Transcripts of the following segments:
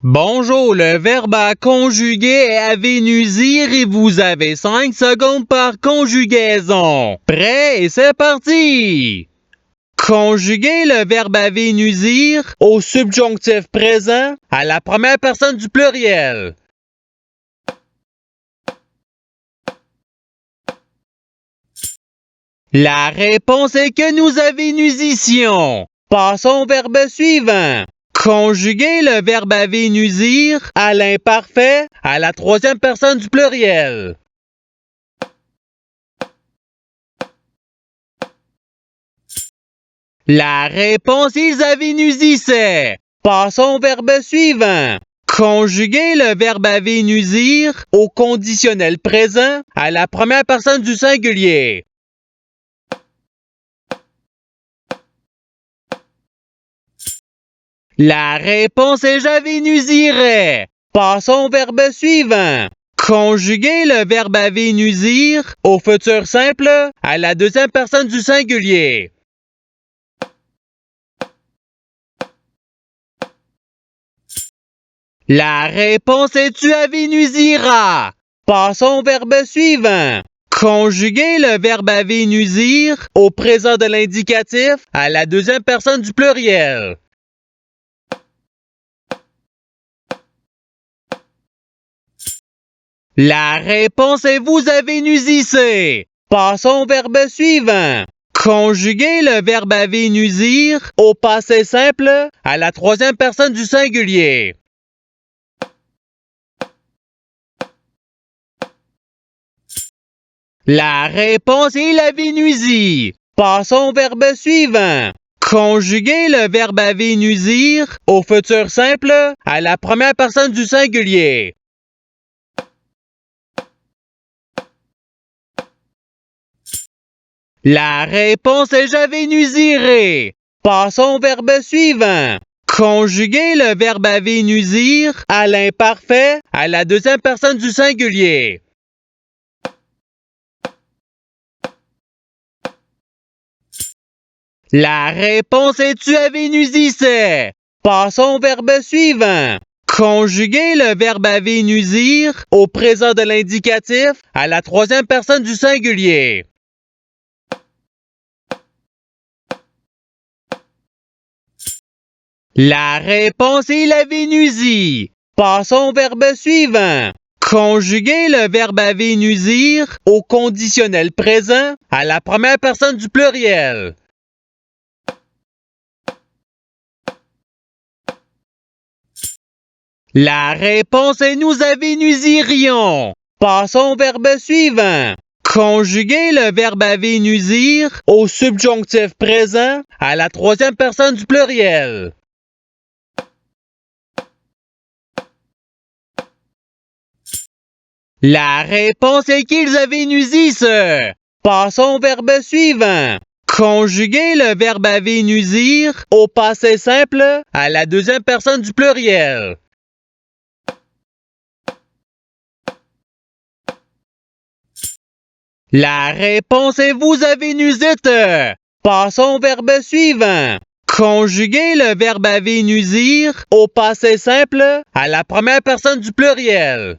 Bonjour, le verbe à conjuguer est à vénusire et vous avez 5 secondes par conjugaison. Prêt et c'est parti! Conjuguez le verbe à vénusire au subjonctif présent à la première personne du pluriel. La réponse est que nous avénusissions. Passons au verbe suivant. Conjuguez le verbe avénusir à l'imparfait à la troisième personne du pluriel. La réponse, ils avénusissaient. Passons au verbe suivant. Conjuguez le verbe avénusir au conditionnel présent à la première personne du singulier. La réponse est j'avénusirais. Passons au verbe suivant. Conjuguez le verbe avénusir au futur simple à la deuxième personne du singulier. La réponse est tu avénusiras. Passons au verbe suivant. Conjuguez le verbe avénusir au présent de l'indicatif à la deuxième personne du pluriel. La réponse est vous avénusissez. Passons au verbe suivant. Conjuguez le verbe avénusir au passé simple à la troisième personne du singulier. La réponse est il avénusit. Passons au verbe suivant. Conjuguez le verbe avénusir au futur simple à la première personne du singulier. La réponse est j'avénusirai. Passons au verbe suivant. Conjuguez le verbe avénusir à l'imparfait à la deuxième personne du singulier. La réponse est tu avénusissais. Passons au verbe suivant. Conjuguez le verbe avénusir au présent de l'indicatif à la troisième personne du singulier. La réponse est il avénusit. Passons au verbe suivant. Conjuguez le verbe avénusir au conditionnel présent à la première personne du pluriel. La réponse est nous avénusirions. Passons au verbe suivant. Conjuguez le verbe avénusir au subjonctif présent à la troisième personne du pluriel. La réponse est qu'ils avénusissent. Passons au verbe suivant. Conjuguez le verbe avénusir au passé simple à la deuxième personne du pluriel. La réponse est vous avénusite. Passons au verbe suivant. Conjuguez le verbe avénusir au passé simple à la première personne du pluriel.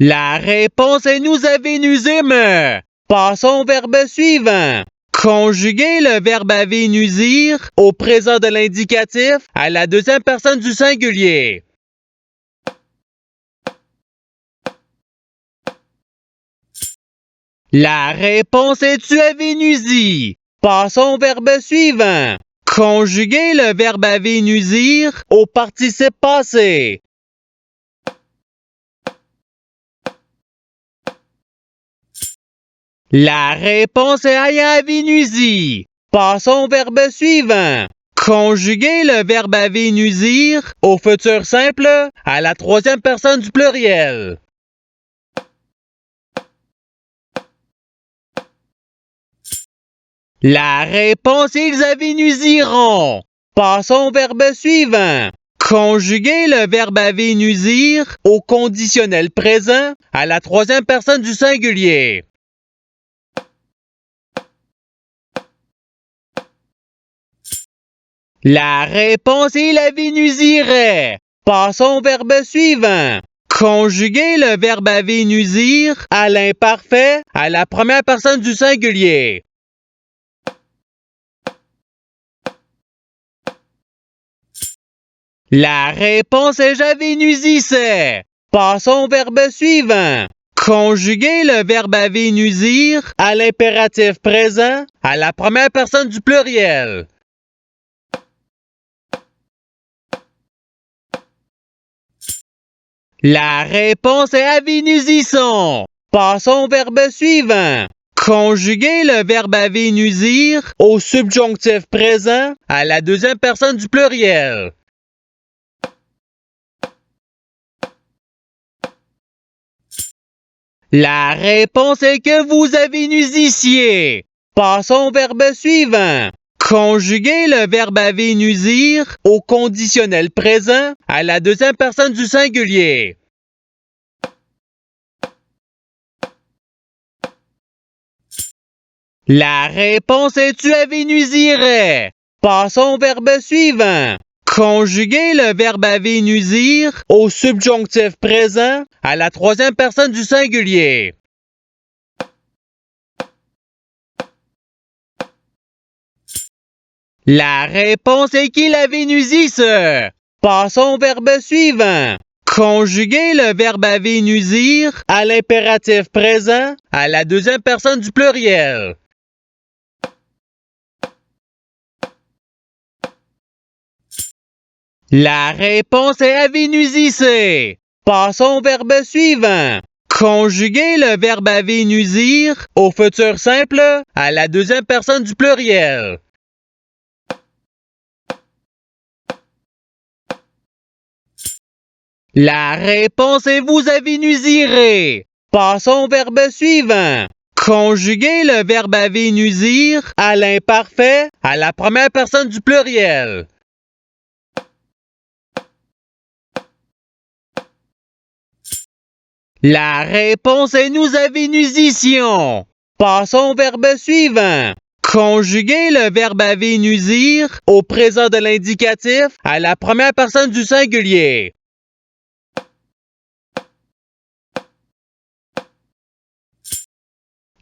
La réponse est nous avénusîmes. Passons au verbe suivant. Conjuguez le verbe avénusir au présent de l'indicatif à la deuxième personne du singulier. La réponse est tu avénusis. Passons au verbe suivant. Conjuguez le verbe avénusir au participe passé. La réponse est ayant avénusi. Passons au verbe suivant. Conjuguez le verbe avénusir au futur simple à la troisième personne du pluriel. La réponse est ils avénusiront. Passons au verbe suivant. Conjuguez le verbe avénusir au conditionnel présent à la troisième personne du singulier. La réponse est la vénusirait. Passons au verbe suivant. Conjuguer le verbe à vénusir à l'imparfait à la première personne du singulier. La réponse est j'avénusissais. Passons au verbe suivant. Conjuguer le verbe à vénusir à l'impératif présent à la première personne du pluriel. La réponse est avénusissons. Passons au verbe suivant. Conjuguer le verbe à vénusir au subjonctif présent à la deuxième personne du pluriel. La réponse est que vous avénusissiez. Passons au verbe suivant. Conjuguer le verbe à vénusir au conditionnel présent à la deuxième personne du singulier. La réponse est tu avénusirais. Passons au verbe suivant. Conjuguer le verbe à vénusir au subjonctif présent à la troisième personne du singulier. La réponse est qu'il avénusisse. Passons au verbe suivant. Conjuguer le verbe à vénusir à l'impératif présent à la deuxième personne du pluriel. La réponse est avénusisser. Passons au verbe suivant. Conjuguer le verbe à vénusir au futur simple à la deuxième personne du pluriel. La réponse est vous avénusirez. Passons au verbe suivant. Conjuguer le verbe à vénusir à l'imparfait à la première personne du pluriel. La réponse est nous avénusissions. Passons au verbe suivant. Conjuguer le verbe à vénusir au présent de l'indicatif à la première personne du singulier.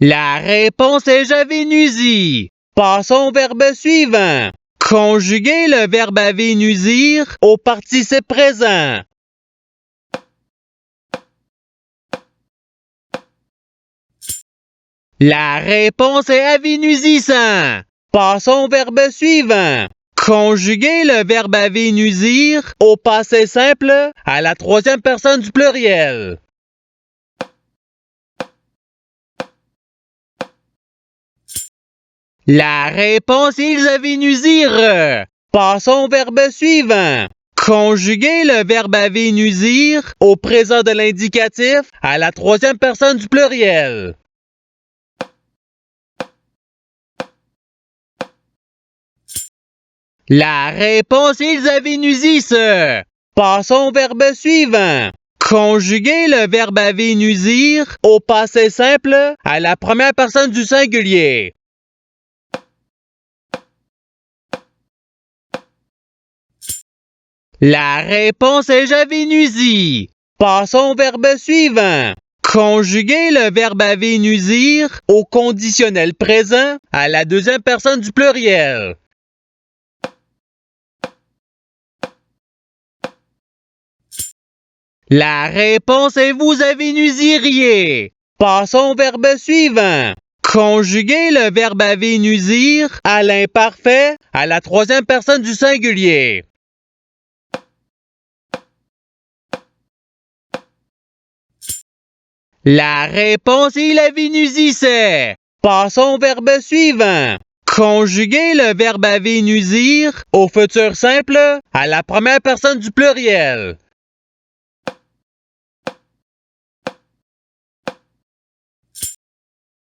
La réponse est j'avénusis. Passons au verbe suivant. Conjuguer le verbe à vénusir au participe présent. La réponse est avénusissant. Passons au verbe suivant. Conjuguer le verbe à vénusir au passé simple à la troisième personne du pluriel. La réponse est ils avénusirent. Passons au verbe suivant. Conjuguer le verbe à vénusir au présent de l'indicatif à la troisième personne du pluriel. La réponse est ils avénusissent. Passons au verbe suivant. Conjuguer le verbe à vénusir au passé simple à la première personne du singulier. La réponse est j'avénusis. Passons au verbe suivant. Conjuguer le verbe à vénusir au conditionnel présent à la deuxième personne du pluriel. La réponse est vous avénusiriez. Passons au verbe suivant. Conjuguer le verbe à vénusir à l'imparfait à la troisième personne du singulier. La réponse est il avénusissait. Passons au verbe suivant. Conjuguer le verbe à vénusir au futur simple à la première personne du pluriel.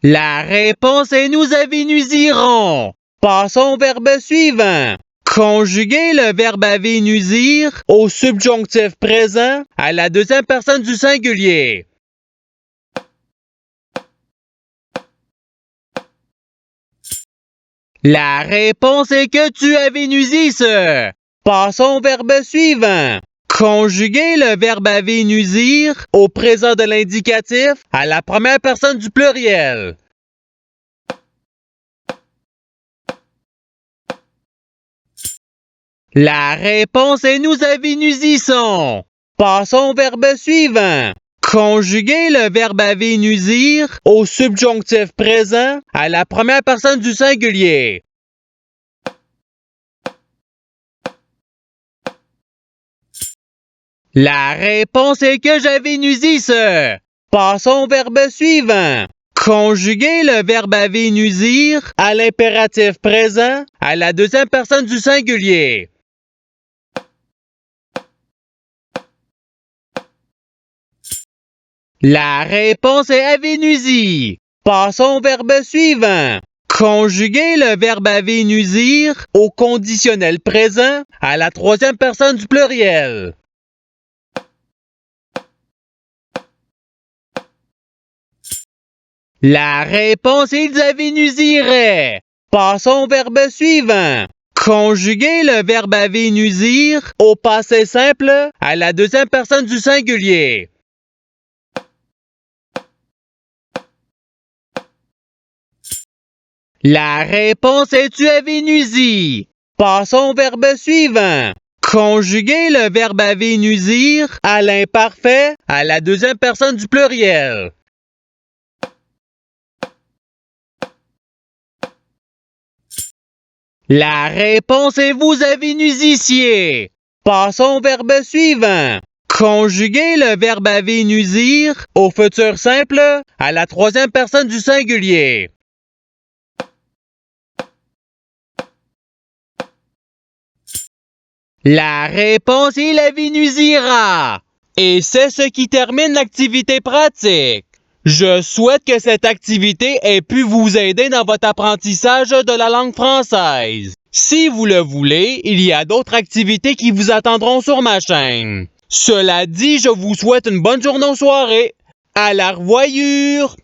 La réponse est nous avénusirons. Passons au verbe suivant. Conjuguer le verbe à vénusir au subjonctif présent à la deuxième personne du singulier. La réponse est que tu avais nuisise. Passons au verbe suivant. Conjuguer le verbe avait nuisir au présent de l'indicatif à la première personne du pluriel. La réponse est nous avinusissons. Passons au verbe suivant. Conjuguer le verbe avinusir au subjonctif présent à la première personne du singulier. La réponse est que j'avinusisse. Passons au verbe suivant. Conjuguer le verbe avinusir à l'impératif présent à la deuxième personne du singulier. La réponse est avinusie. Passons au verbe suivant. Conjuguer le verbe avinusir au conditionnel présent à la troisième personne du pluriel. La réponse est ils avinusiraient. Passons au verbe suivant. Conjuguer le verbe avinusir au passé simple à la deuxième personne du singulier. La réponse est tu avinusie. Passons au verbe suivant. Conjuguer le verbe avinusir à l'imparfait à la deuxième personne du pluriel. La réponse est vous avinusissiez. Passons au verbe suivant. Conjuguer le verbe avinusir au futur simple à la troisième personne du singulier. La réponse est l'avinusira. Et c'est ce qui termine l'activité pratique. Je souhaite que cette activité ait pu vous aider dans votre apprentissage de la langue française. Si vous le voulez, il y a d'autres activités qui vous attendront sur ma chaîne. Cela dit, je vous souhaite une bonne journée ou soirée. À la revoyure!